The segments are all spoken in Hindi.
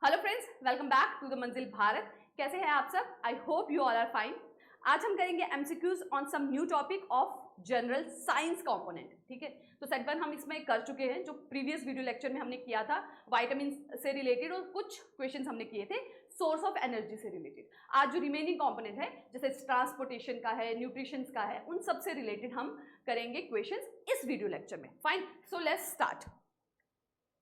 Hello friends, welcome back to the Manzil Bharat. कैसे हैं आप सब? I hope you all are fine. आज हम करेंगे MCQs on some new topic of general science component. ठीक है, तो सेट 1 हम इसमें कर चुके हैं, जो प्रीवियस वीडियो लेक्चर में हमने किया था विटामिन से रिलेटेड, और कुछ क्वेश्चंस हमने किए थे सोर्स ऑफ एनर्जी से रिलेटेड। आज जो रिमेनिंग कंपोनेंट है, जैसे ट्रांसपोर्टेशन का है, न्यूट्रिशन का है, उन सब से रिलेटेड हम करेंगे क्वेश्चंस इस वीडियो लेक्चर में। Fine, so let's start.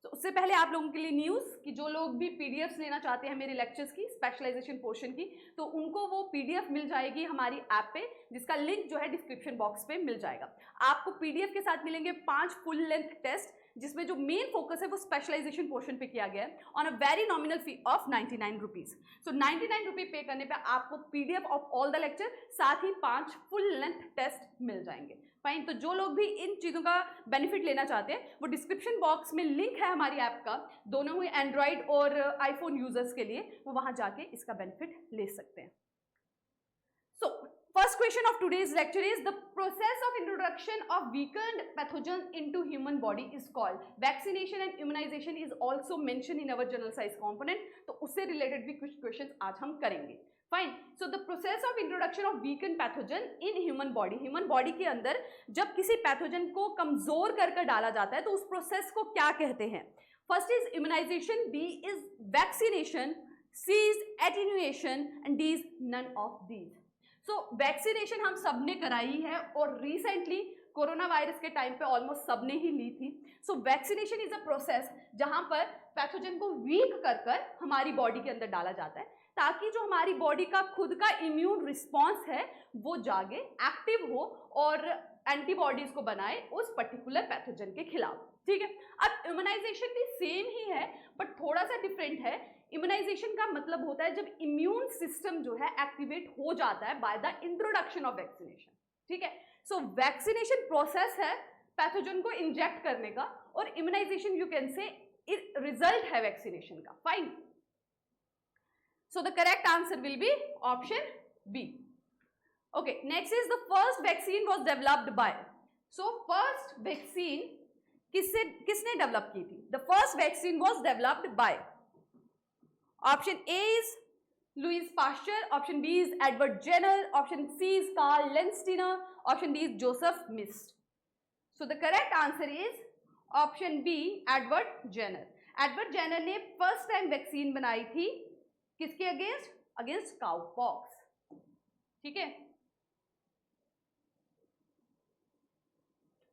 तो उससे पहले आप लोगों के लिए न्यूज़ कि जो लोग भी पीडीएफ्स लेना चाहते हैं मेरे लेक्चर्स की, स्पेशलाइजेशन पोर्शन की, तो उनको वो पीडीएफ मिल जाएगी हमारी ऐप पे, जिसका लिंक जो है डिस्क्रिप्शन बॉक्स पे मिल जाएगा। आपको पीडीएफ के साथ मिलेंगे 5 फुल लेंथ टेस्ट, जिसमें जो मेन फोकस है वो स्पेशलाइजेशन पोर्शन पे किया गया है on a very nominal fee of 99 rupees. So 99 रुपये पे करने पे आपको PDF of all the lecture, साथ ही 5 फुल लेंथ टेस्ट मिल जाएंगे। फाइन, तो जो लोग भी इन चीज़ों का बेनिफिट लेना चाहते हैं, वो डिस्क्रिप्शन बॉक्स में लिंक है हमारी ऐप का, दोनों ही एंड्रॉइड और आईफोन यूजर्स के लिए, वो वहां जाके इसका बेनिफिट ले सकते हैं। सो first question of today's lecture is the process of introduction of weakened pathogens into human body is called vaccination and immunization is also mentioned in our general science component। तो उससे रिलेटेड भी कुछ क्वेश्चंस आज हम करेंगे। Fine, so the process of introduction of weekend pathogen in human body, human body के अंदर जब किसी पैथोजन को कमजोर कर डाला जाता है तो उस प्रोसेस को क्या कहते हैं? First is immunisation, B is vaccination, C is attenuation and D is none of these. So vaccination हम सबने कराई है और रिसेंटली कोरोना वायरस के टाइम पे ऑलमोस्ट सबने ही ली थी। So vaccination is a process जहां पर पैथोजन को वीक कर हमारी बॉडी के अंदर डाला जाता है, ताकि जो हमारी बॉडी का खुद का इम्यून रिस्पॉन्स है वो जागे, एक्टिव हो और एंटीबॉडीज को बनाए उस पर्टिकुलर पैथोजन के खिलाफ। ठीक है, अब इम्यूनाइजेशन भी सेम ही है बट थोड़ा सा डिफरेंट है। इम्यूनाइजेशन का मतलब होता है जब इम्यून सिस्टम जो है एक्टिवेट हो जाता है by the introduction of vaccination. ठीक है, सो वैक्सीनेशन प्रोसेस है पैथोजन को इंजेक्ट करने का, और immunisation you can say result है वैक्सीनेशन का। Fine, so the correct answer will be option B. Okay, next is the first vaccine was developed by, so first vaccine किसने डेवलप की थी? The first vaccine was developed by, option A is Louis Pasteur, option B is Edward Jenner, option C is Carl Landsteiner, option D is Joseph Mist. So the correct answer is option B, Edward Jenner. Edward Jenner ने फर्स्ट टाइम वैक्सीन बनाई थी किसके अगेंस्ट? Against cowpox. ठीक है,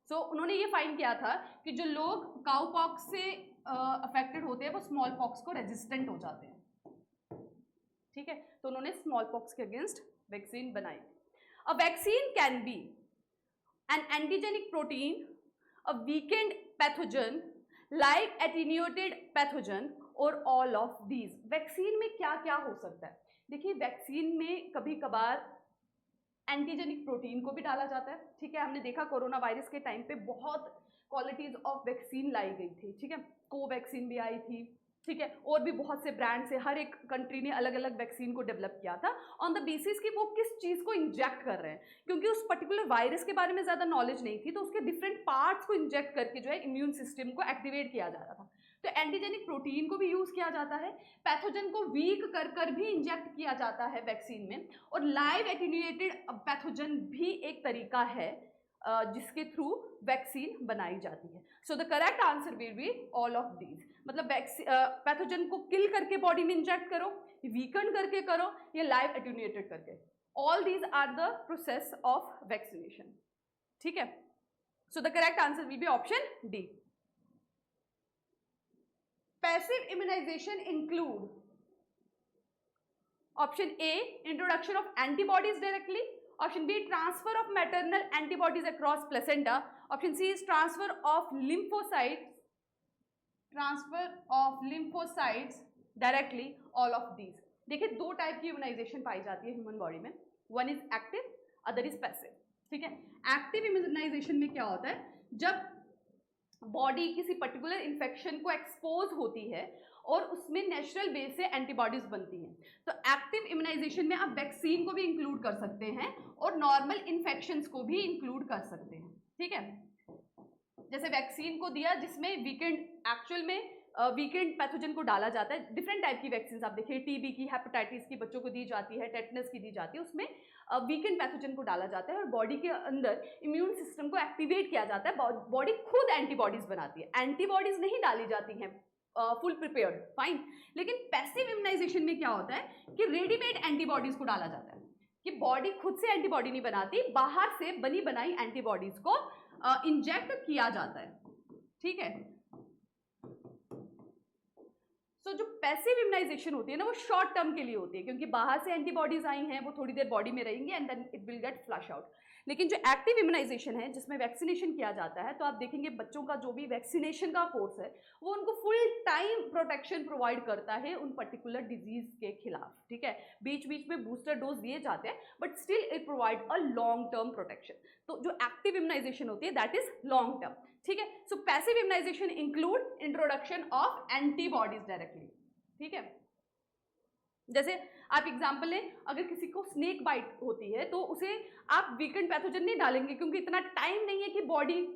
सो उन्होंने ये फाइंड किया था कि जो लोग काउपॉक्स से अफेक्टेड होते हैं वो स्मॉल पॉक्स को रेजिस्टेंट हो जाते हैं। ठीक है, तो उन्होंने स्मॉल पॉक्स के अगेंस्ट वैक्सीन बनाई। A vaccine can be an antigenic protein, a weakened pathogen, like attenuated pathogen और ऑल ऑफ दीज। वैक्सीन में क्या क्या हो सकता है? देखिए, वैक्सीन में कभी कभार एंटीजेनिक प्रोटीन को भी डाला जाता है। ठीक है, हमने देखा कोरोना वायरस के टाइम पे बहुत क्वालिटीज ऑफ वैक्सीन लाई गई थी। ठीक है, कोवैक्सीन भी आई थी। ठीक है, और भी बहुत से ब्रांड से हर एक कंट्री ने अलग अलग वैक्सीन को डेवलप किया था ऑन द बेसिस कि वो किस चीज़ को इंजेक्ट कर रहे हैं, क्योंकि उस पर्टिकुलर वायरस के बारे में ज़्यादा नॉलेज नहीं थी, तो उसके डिफरेंट पार्ट्स को इंजेक्ट करके जो है इम्यून सिस्टम को एक्टिवेट किया जा रहा था। तो एंटीजेनिक प्रोटीन को भी यूज़ किया जाता है, पैथोजन को वीक कर भी इंजेक्ट किया जाता है वैक्सीन में, और लाइव एटेन्यूएटेड पैथोजन भी एक तरीका है जिसके थ्रू वैक्सीन बनाई जाती है। So the correct answer will be all of these. मतलब पैथोजन को किल करके बॉडी में इंजेक्ट करो, वीकन करके करो, या लाइव एटेन्यूएटेड करके, all these are the process of vaccination. ठीक है, so the correct answer will be option D. Passive immunisation include, option A introduction of antibodies directly, option B transfer of maternal antibodies across placenta, option C is transfer of lymphocytes directly, all of these। देखिए, दो टाइप की इम्यूनाइजेशन पाई जाती है ह्यूमन बॉडी में, one is active, other is passive. ठीक है, एक्टिव इम्यूनाइजेशन में क्या होता है? जब बॉडी किसी पर्टिकुलर इन्फेक्शन को एक्सपोज होती है और उसमें नेचुरल बेस से एंटीबॉडीज बनती हैं, तो एक्टिव इम्यूनाइजेशन में आप वैक्सीन को भी इंक्लूड कर सकते हैं और नॉर्मल इन्फेक्शंस को भी इंक्लूड कर सकते हैं। ठीक है, जैसे वैक्सीन को दिया जिसमें वीकेंड एक्चुअल में वीकेंड पैथोजन को डाला जाता है। डिफरेंट टाइप की वैक्सीन आप देखिए, टीबी की, हेपेटाइटिस की बच्चों को दी जाती है, टेटनस की दी जाती है, उसमें वीकेंड पैथोजन को डाला जाता है और बॉडी के अंदर इम्यून सिस्टम को एक्टिवेट किया जाता है। बॉडी खुद एंटीबॉडीज बनाती है, एंटीबॉडीज नहीं डाली जाती हैं फुल प्रिपेयर्ड, फाइन। लेकिन पैसिव इम्यूनाइजेशन में क्या होता है कि रेडीमेड एंटीबॉडीज को डाला जाता है, कि बॉडी खुद से एंटीबॉडी नहीं बनाती, बाहर से बनी बनाई एंटीबॉडीज को इंजेक्ट किया जाता है, ठीक है। तो जो पैसिव इम्यूनाइजेशन होती है ना, वो शॉर्ट टर्म के लिए होती है, क्योंकि बाहर से एंटीबॉडीज आई हैं, वो थोड़ी देर बॉडी में रहेंगी and then it will get flush out. लेकिन जो एक्टिव इम्यूनाइजेशन है, जिसमें वैक्सीनेशन किया जाता है, तो आप देखेंगे बच्चों का जो भी वैक्सीनेशन का कोर्स है, वो उनको फुल टाइम प्रोटेक्शन प्रोवाइड करता है उन पर्टिकुलर डिजीज के खिलाफ, ठीक है। बीच बीच में बूस्टर डोज दिए जाते हैं, but still it provide a long term protection. तो जो एक्टिव इम्यूनाइजेशन होती है दैट इज लॉन्ग टर्म, ठीक है। So passive immunisation include introduction of antibodies directly, ठीक है। जैसे आप एग्जाम्पल लें, अगर किसी को स्नेक बाइट होती है तो उसे आप वीकेंड पैथोजन नहीं डालेंगे, क्योंकि इतना टाइम नहीं है कि बॉडी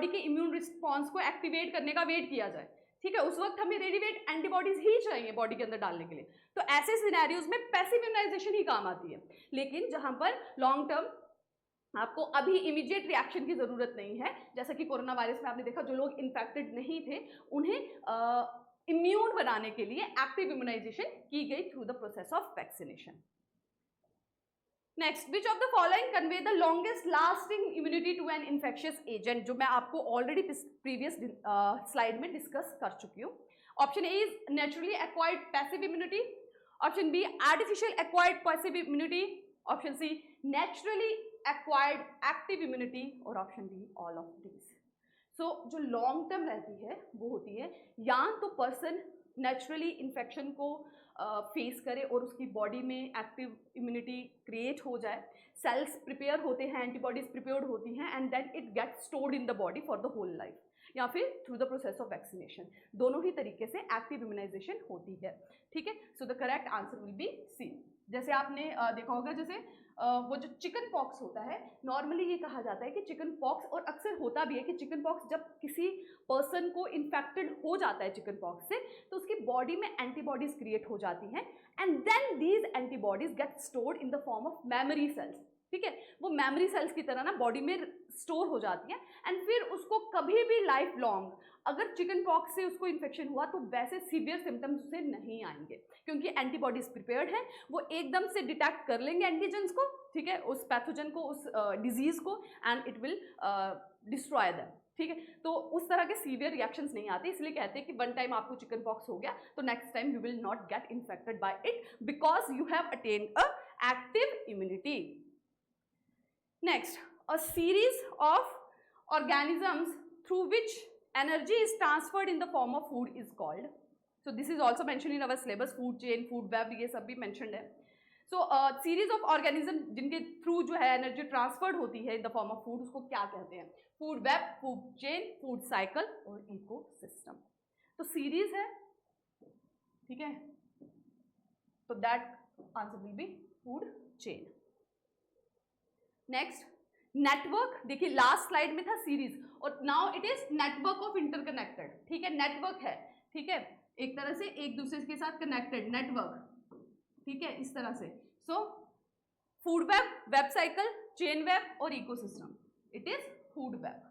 के इम्यून रिस्पॉन्स को एक्टिवेट करने का वेट किया जाए, ठीक है। उस वक्त हमें रेडीमेड एंटीबॉडीज ही चाहिए बॉडी के अंदर डालने के लिए। तो ऐसे सिनेरियोज में पैसिव इम्यूनाइजेशन ही काम आती है। लेकिन जहां पर लॉन्ग टर्म आपको अभी इमीडिएट रिएक्शन की जरूरत नहीं है, जैसा कि कोरोना वायरस में आपने देखा, जो लोग इन्फेक्टेड नहीं थे उन्हें इम्यून बनाने के लिए एक्टिव इम्यूनाइजेशन की गई through the process of vaccination. Next, which of the following convey the longest lasting immunity to an infectious agent, जो मैं आपको ऑलरेडी प्रीवियस स्लाइड में डिस्कस कर चुकी हूँ। Option A is naturally acquired passive immunity, option B artificial acquired passive immunity, option C naturally acquired active immunity, और option D all of these. So जो लॉन्ग टर्म रहती है वो होती है या तो पर्सन नेचुरली इन्फेक्शन को फेस करे और उसकी बॉडी में एक्टिव इम्यूनिटी क्रिएट हो जाए, सेल्स प्रिपेयर होते हैं, एंटीबॉडीज प्रिपेयर्ड होती हैं and then it gets stored in the body for the whole life, या फिर through the process of vaccination. दोनों ही तरीके से एक्टिव इम्यूनाइजेशन होती है, ठीक है। So the correct answer will be C. जैसे आपने देखा होगा, जैसे वो जो चिकन पॉक्स होता है, नॉर्मली ये कहा जाता है कि चिकन पॉक्स, और अक्सर होता भी है कि चिकन पॉक्स जब किसी पर्सन को इन्फेक्टेड हो जाता है चिकन पॉक्स से, तो उसकी बॉडी में एंटीबॉडीज क्रिएट हो जाती हैं and then these antibodies get stored in the form of memory cells, ठीक है। वो मेमोरी सेल्स की तरह ना बॉडी में स्टोर हो जाती है एंड फिर उसको कभी भी लाइफ लॉन्ग अगर चिकन पॉक्स से उसको इन्फेक्शन हुआ तो वैसे सीवियर सिम्टम्स उसे नहीं आएंगे, क्योंकि एंटीबॉडीज प्रिपेयर्ड है, वो एकदम से डिटेक्ट कर लेंगे एंटीजेंस को, ठीक है, उस पैथोजन को, उस डिजीज को, and it will destroy them, ठीक है। तो उस तरह के सीवियर रिएक्शंस नहीं आते, इसलिए कहते हैं कि वन टाइम आपको चिकन पॉक्स हो गया तो next time you will not get infected by it because you have attend a active immunity. Next, a series of organisms through which energy is transferred in the form of food is called. So this is also mentioned in our syllabus, food chain, food web, ये सब भी mentioned है. So series of organisms जिनके through जो है energy transferred होती है in the form of food, उसको क्या कहते हैं? Food web, food chain, food cycle और ecosystem. तो series है, ठीक है? तो that answer will be food chain. Next, network, देखिए लास्ट स्लाइड में था सीरीज और now it is network of interconnected, ठीक है। नेटवर्क है, ठीक है, एक तरह से एक दूसरे के साथ कनेक्टेड नेटवर्क, ठीक है, इस तरह से। So food web, web cycle, chain web और ecosystem, it is food web.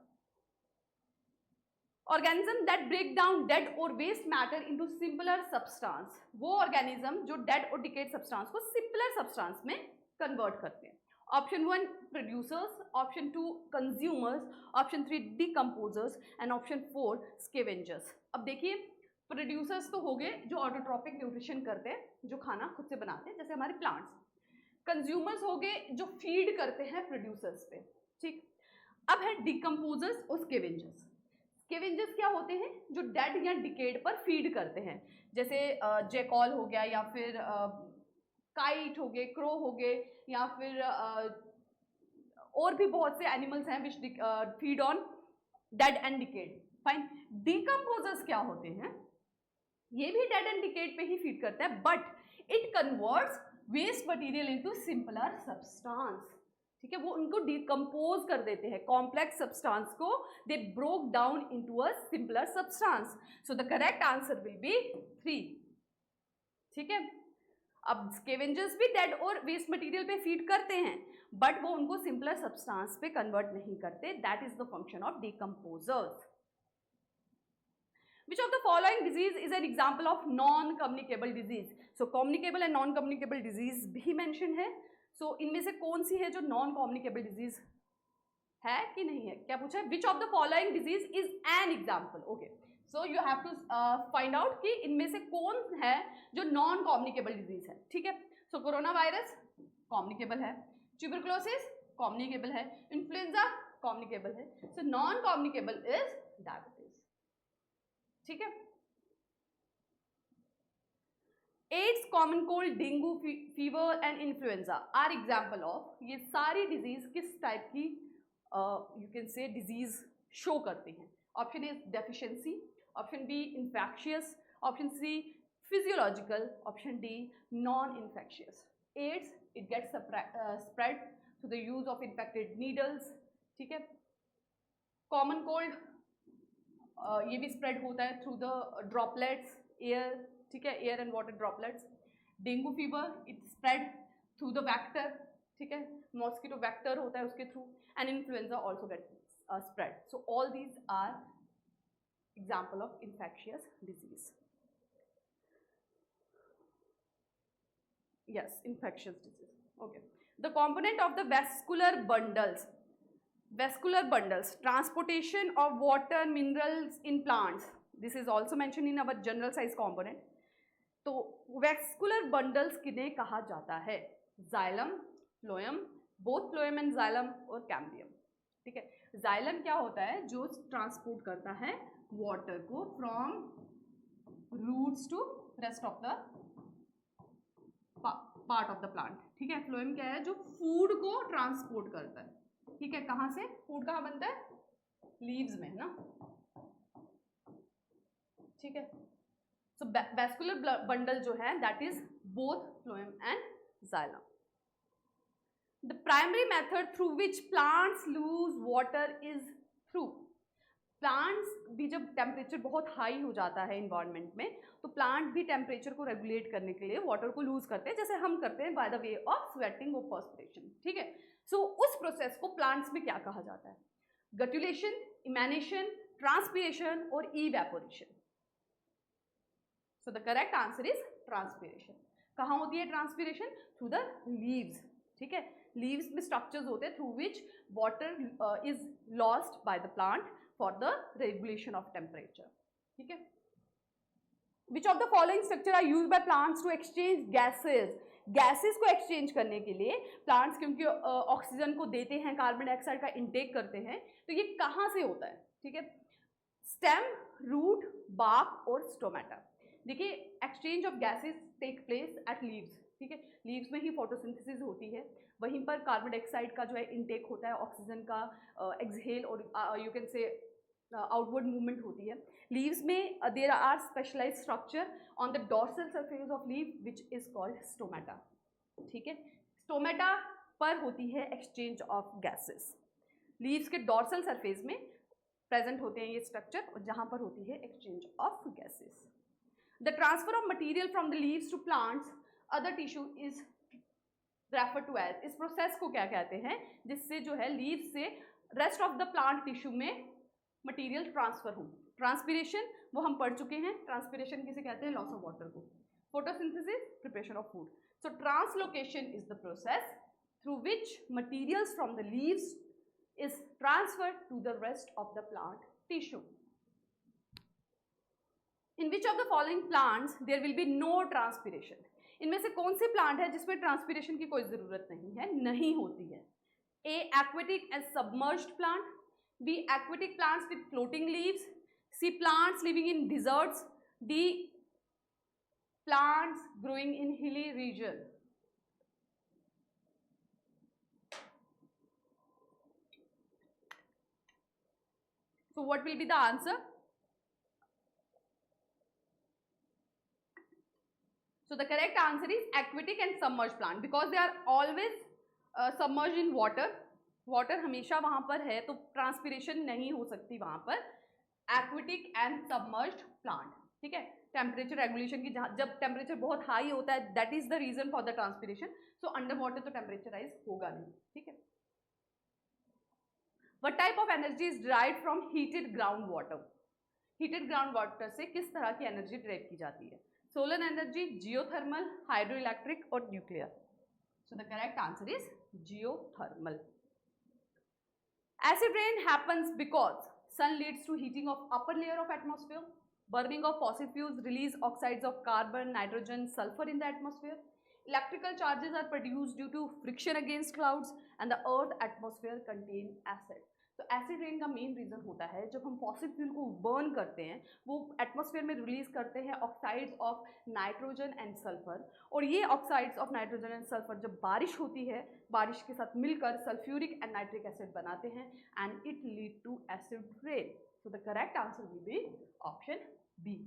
Organism that break down dead और waste matter into simpler substance, वो ऑर्गेनिज्म जो डेड और डिकेड सब्सटेंस को सिंपलर सब्सटेंस में कन्वर्ट करते हैं। Option 1 producers, option 2 consumers, option 3 decomposers and option 4 scavengers. अब देखिए, प्रोड्यूसर्स तो हो गए जो ऑटोट्रॉपिक न्यूट्रिशन करते हैं, जो खाना खुद से बनाते हैं, जैसे हमारे प्लांट्स। कंज्यूमर्स हो गए जो फीड करते हैं प्रोड्यूसर्स पे, ठीक। अब है डिकम्पोजर्स और स्केवेंजर्स। स्केवेंजर्स क्या होते हैं? जो डेड या डिकेड पर फीड करते हैं, जैसे जैकॉल हो गया, या फिर काइट हो गए, क्रो हो गए, या फिर और भी बहुत से एनिमल्स हैं which feed on dead and decade, fine. Decomposers क्या होते हैं? ये भी डेड एंड डिकेड पे ही फीड करता है, but it converts waste material into simpler substance, ठीक है, वो उनको डिकम्पोज कर देते हैं, कॉम्प्लेक्स सब्सटेंस को they broke down into a simpler substance. So the correct answer will B 3। ठीक है, अब स्कैवेंजर्स भी डेड और वेस्ट मटेरियल पे फीड करते हैं, बट वो उनको सिंपलर सब्सटेंस पे कन्वर्ट नहीं करते। That is the function of decomposers. Which of the following disease is an example of non-communicable disease? So communicable and non-communicable disease भी mention है। So इनमें से कौन सी है जो non-communicable disease है कि नहीं है? क्या पूछा है? Which of the following disease is an example? Okay. So you have to find out कि इनमें से कौन है जो non-communicable disease है। ठीक है? So कोरोना वायरस communicable है, ट्यूबरकुलोसिस communicable है, इन्फ्लुएंजा communicable है। So non-communicable is diabetes। ठीक है, AIDS, common cold, dengue fever and influenza are example of, ये सारी डिजीज किस टाइप की you can say disease show करते हैं? Option A deficiency, option B infectious, option C physiological, option D non infectious. AIDS, it gets spread through the use of infected needles. ठीक है, कॉमन कोल्ड ये भी स्प्रेड होता है थ्रू द ड्रॉपलेट्स, एयर, ठीक है, air and water droplets. Dengue fever it spread through the vector, ठीक है, मॉस्किटो वेक्टर होता है उसके through. And influenza also get spread. So all these are example of infectious disease. yes, infectious disease. Okay, the component of the vascular bundles, transportation of water minerals in plants, this is also mentioned in our general size component. तो vascular bundles किन्हें कहा जाता है? xylem, phloem, both phloem and xylem और cambium। ठीक है, xylem क्या होता है? जो ट्रांसपोर्ट करता है वाटर को from roots to rest of the part of the plant. ठीक है, फ्लोएम क्या है? जो फूड को ट्रांसपोर्ट करता है। ठीक है, कहाँ से फूड कहाँ बनता है? लीव्स में, है ना? ठीक है, सो वैस्कुलर बंडल जो है that is both phloem and xylem। The primary method through which plants loose water is through. Plants भी जब टेम्परेचर बहुत हाई हो जाता है इन्वायरमेंट में, तो प्लांट भी टेम्परेचर को रेगुलेट करने के लिए वाटर को लूज करते हैं, जैसे हम करते हैं by the way of sweating और पर्सपिरेशन। ठीक है, सो उस प्रोसेस को प्लांट्स में क्या कहा जाता है? गट्यूलेशन, इमेनेशन, ट्रांसपिरेशन और evaporation. So the correct answer is transpiration. कहाँ होती है ट्रांसपिरेशन? Through the leaves. ठीक है, लीव्स में स्ट्रक्चर्स होते हैं through which water is lost by the plant for the regulation of temperature। ठीक है, which of the following structure are used by plants to exchange gases? Gases को एक्सचेंज करने के लिए प्लांट्स क्योंकि ऑक्सीजन को देते हैं, कार्बन डाइऑक्साइड का इंटेक करते हैं, तो ये कहाँ से होता है? ठीक है, स्टेम, रूट, बार्क और स्टोमेटा। देखिए, exchange of gases take place at leaves. ठीक है, लीव्स में ही फोटोसिंथेसिस होती है, वहीं पर कार्बन डाइऑक्साइड का जो है इंटेक होता है, ऑक्सीजन का एक्सहेल और you can say outward movement होती है। लीव्स में there are specialised structure on the dorsal surface of leaf which is called stomata. ठीक है, स्टोमेटा पर होती है एक्सचेंज ऑफ गैसेस। लीव्स के डॉर्सल सरफेस में प्रेजेंट होते हैं ये स्ट्रक्चर, और जहाँ पर होती है exchange of gases. The transfer of material from the leaves to plants other tissue is refer to as. इस प्रोसेस को क्या कहते हैं जिससे जो है लीव से rest of the plant tissue में मटेरियल ट्रांसफर हो? ट्रांसपिरेशन वो हम पढ़ चुके हैं, ट्रांसपिरेशन किसे कहते हैं? लॉस ऑफ वाटर को। Photosynthesis, preparation of food. So translocation is the process through which materials from the leaves is transferred to the rest of the plant tissue. In which of the following plants there will be no transpiration? इनमें से कौन से प्लांट है जिसमें ट्रांसपिरेशन की कोई जरूरत नहीं है, नहीं होती है? A aquatic and submerged plant, B aquatic plants with floating leaves, C plants living in deserts, D plants growing in hilly region. So what will be the answer? So the correct answer is aquatic and submerged plant, because they are always submerge in water, water हमेशा वहाँ पर है तो ट्रांसपिरेशन नहीं हो सकती वहाँ पर। एक्वेटिक एंड सबमर्ज्ड प्लांट, ठीक है। टेम्परेचर रेगुलेशन की, जब टेम्परेचर बहुत हाई होता है that is the reason for the transpiration, so under water तो टेम्परेचर राइज होगा नहीं, ठीक है। What type of energy is derived from heated ground water, heated ground water से किस तरह की एनर्जी डिराइव की जाती है? Solar energy, geothermal, hydro electric और nuclear. So the correct answer is geothermal. Acid rain happens because sun leads to heating of upper layer of atmosphere, burning of fossil fuels release oxides of carbon, nitrogen, sulfur in the atmosphere. Electrical charges are produced due to friction against clouds and the earth atmosphere contain acid. तो एसिड रेन का मेन रीज़न होता है जब हम फॉसिल फ्यूल को बर्न करते हैं, वो एटमॉस्फेयर में रिलीज करते हैं oxides of nitrogen and sulphur, और ये oxides of nitrogen and sulphur जब बारिश होती है, बारिश के साथ मिलकर सल्फ्यूरिक एंड नाइट्रिक एसिड बनाते हैं and it lead to acid rain. So the correct answer will be option B.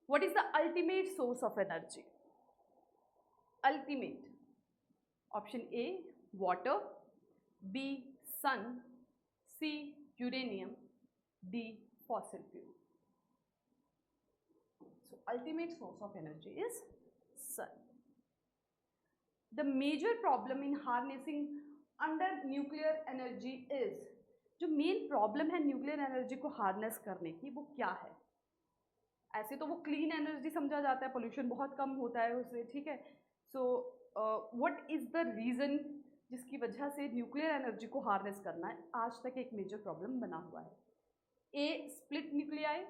What is the ultimate source of energy? Ultimate. Option A, water. B, sun. C, uranium. D, fossil fuel. So, ultimate source of energy is sun. The major problem in harnessing under nuclear energy is, जो मेन प्रॉब्लम है न्यूक्लियर एनर्जी को हार्नेस करने की, वो क्या है? ऐसे तो वो क्लीन एनर्जी समझा जाता है, पोल्यूशन बहुत कम होता है उससे, ठीक है। So what is the reason जिसकी वजह से न्यूक्लियर एनर्जी को हार्नेस करना है, आज तक एक मेजर प्रॉब्लम बना हुआ है। A, split nuclei.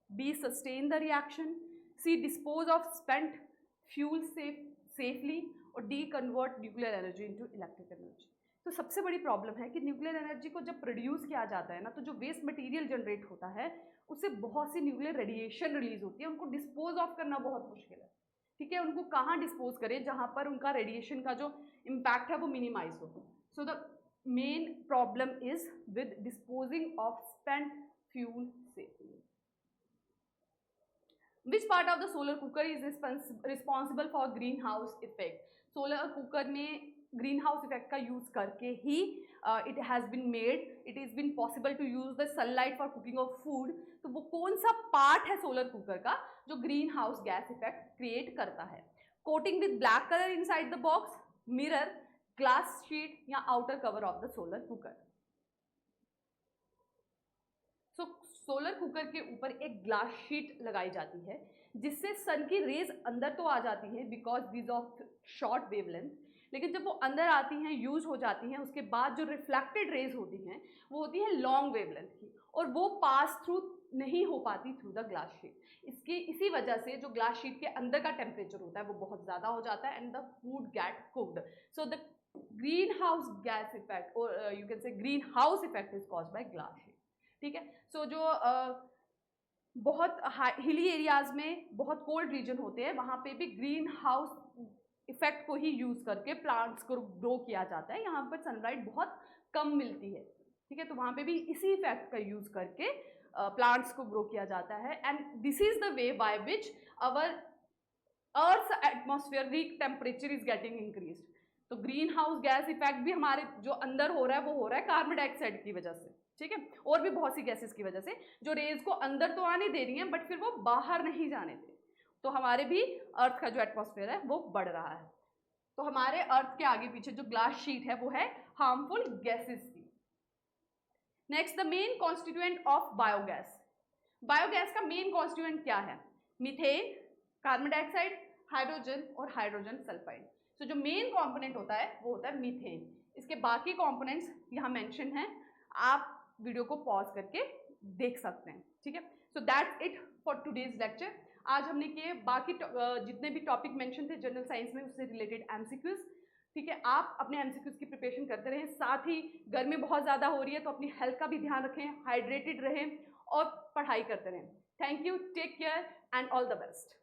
B, sustain the reaction. C, dispose of spent fuel safely. और D, convert nuclear energy into electric energy. तो सबसे बड़ी प्रॉब्लम है कि न्यूक्लियर एनर्जी को जब प्रोड्यूस किया जाता है ना, तो जो वेस्ट मटेरियल जनरेट होता है उससे बहुत सी न्यूक्लियर रेडिएशन रिलीज होती है, उनको डिस्पोज ऑफ करना बहुत मुश्किल है, ठीक है। उनको कहाँ डिस्पोज करें जहाँ पर उनका रेडिएशन का जो इम्पैक्ट है वो मिनिमाइज हो। So the main problem is with disposing of spent fuel safely. Which part of the solar cooker is responsible for green house effect? Solar cooker में ग्रीन हाउस इफेक्ट का यूज करके ही it has been made, it is been possible to use the sunlight for cooking of food. तो वो कौन सा पार्ट है सोलर कुकर का जो green house gas effect create करता है? Coating with black colour inside the box, mirror, glass sheet या outer cover of the solar cooker. So solar cooker के ऊपर एक ग्लास शीट लगाई जाती है जिससे सन की रेज अंदर तो आ जाती है because these of short wavelength, लेकिन जब वो अंदर आती हैं, यूज हो जाती हैं, उसके बाद जो रिफ्लेक्टेड रेज होती हैं वो होती हैं लॉन्ग वेवलेंथ की, और वो पास थ्रू नहीं हो पाती थ्रू द ग्लास शीट। इसी वजह से जो ग्लास शीट के अंदर का टेम्परेचर होता है वो बहुत ज़्यादा हो जाता है and the food get cooked. So the green house gas effect और you can say green house effect is caused by glass sheet, ठीक है। सो जो बहुत हिली एरियाज में, बहुत कोल्ड रीजन होते हैं, वहाँ पे भी ग्रीन हाउस इफेक्ट को ही यूज करके प्लांट्स को ग्रो किया जाता है। यहाँ पर सनलाइट बहुत कम मिलती है, ठीक है, तो वहाँ पे भी इसी इफेक्ट का यूज करके प्लांट्स को ग्रो किया जाता है and this is the way by which our earth atmospheric temperature is getting increase. तो ग्रीन हाउस गैस इफेक्ट भी हमारे जो अंदर हो रहा है वो हो रहा है कार्बन डाइऑक्साइड की वजह से, ठीक है, और भी बहुत सी गैसेस की वजह से जो रेज को अंदर तो आने दे रही हैं बट फिर वो बाहर नहीं जाने दे, तो हमारे भी अर्थ का जो एटमॉस्फेयर है वो बढ़ रहा है। तो हमारे अर्थ के आगे पीछे जो ग्लास शीट है वो है हार्मफुल गैसेस की। Next, the main constituent of biogas. Biogas का मेन कॉन्स्टिट्यूएंट क्या है? मीथेन, कार्बन डाइऑक्साइड, हाइड्रोजन और हाइड्रोजन सल्फाइड। तो जो मेन कॉम्पोनेंट होता है वो होता है मीथेन। इसके बाकी कॉम्पोनेंट्स यहाँ मेंशन हैं, आप वीडियो को पॉज करके देख सकते हैं, ठीक है। So that's it for today's lecture. आज हमने किए बाकी जितने भी टॉपिक मेंशन थे जनरल साइंस में उससे रिलेटेड एमसीक्यूज, ठीक है। आप अपने एमसीक्यूज की प्रिपरेशन करते रहें, साथ ही गर्मी बहुत ज़्यादा हो रही है तो अपनी हेल्थ का भी ध्यान रखें, हाइड्रेटेड रहें और पढ़ाई करते रहें। Thank you, take care and all the best.